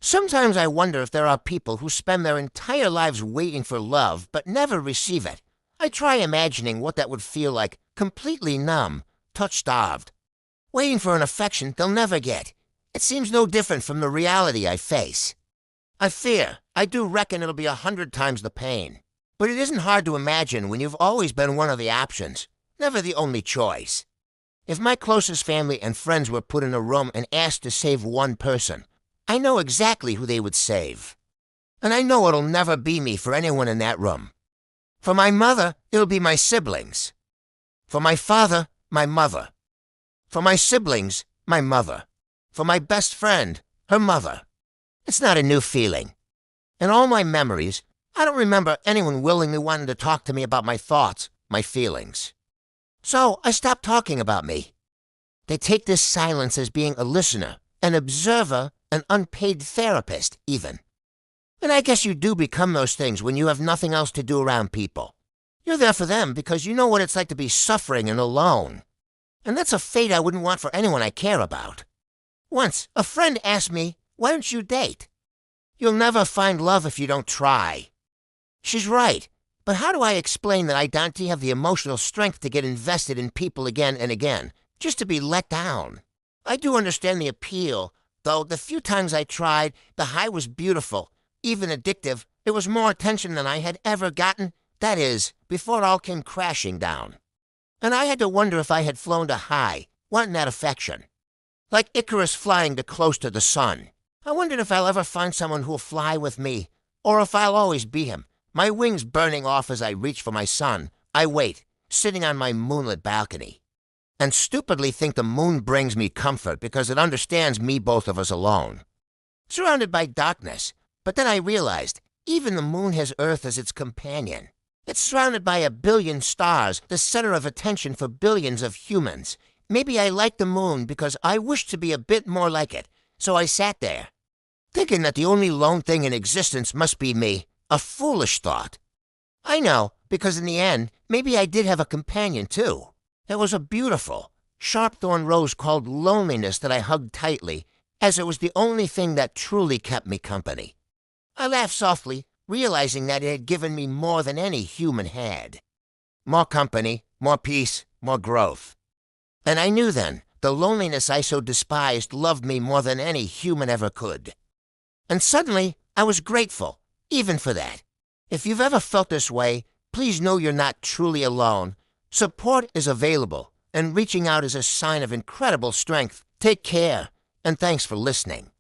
Sometimes I wonder if there are people who spend their entire lives waiting for love but never receive it. I try imagining what that would feel like, completely numb, touch-starved, waiting for an affection they'll never get. It seems no different from the reality I face. I do reckon it'll be 100 times the pain. But it isn't hard to imagine when you've always been one of the options, never the only choice. If my closest family and friends were put in a room and asked to save one person, I know exactly who they would save. And I know it'll never be me for anyone in that room. For my mother, it'll be my siblings. For my father, my mother. For my siblings, my mother. For my best friend, her mother. It's not a new feeling. In all my memories, I don't remember anyone willingly wanting to talk to me about my thoughts, my feelings. So I stopped talking about me. They take this silence as being a listener, an observer, an unpaid therapist, even. And I guess you do become those things when you have nothing else to do around people. You're there for them because you know what it's like to be suffering and alone. And that's a fate I wouldn't want for anyone I care about. Once, a friend asked me, "Why don't you date? You'll never find love if you don't try." She's right, but how do I explain that I don't have the emotional strength to get invested in people again and again, just to be let down? I do understand the appeal, though the few times I tried, the high was beautiful, even addictive. It was more attention than I had ever gotten, that is, before it all came crashing down. And I had to wonder if I had flown to high, wanting that affection. Like Icarus flying too close to the sun. I wondered if I'll ever find someone who'll fly with me, or if I'll always be him. My wings burning off as I reach for my sun, I wait, sitting on my moonlit balcony, and stupidly think the moon brings me comfort because it understands me both of us alone. Surrounded by darkness, but then I realized, even the moon has Earth as its companion. It's surrounded by 1 billion stars, the center of attention for billions of humans. Maybe I like the moon because I wish to be a bit more like it, so I sat there, thinking that the only lone thing in existence must be me. A foolish thought. I know, because in the end, maybe I did have a companion too. It was a beautiful, sharp-thorn rose called loneliness that I hugged tightly, as it was the only thing that truly kept me company. I laughed softly, realizing that it had given me more than any human had. More company, more peace, more growth. And I knew then, the loneliness I so despised loved me more than any human ever could. And suddenly, I was grateful. Even for that. If you've ever felt this way, please know you're not truly alone. Support is available, and reaching out is a sign of incredible strength. Take care, and thanks for listening.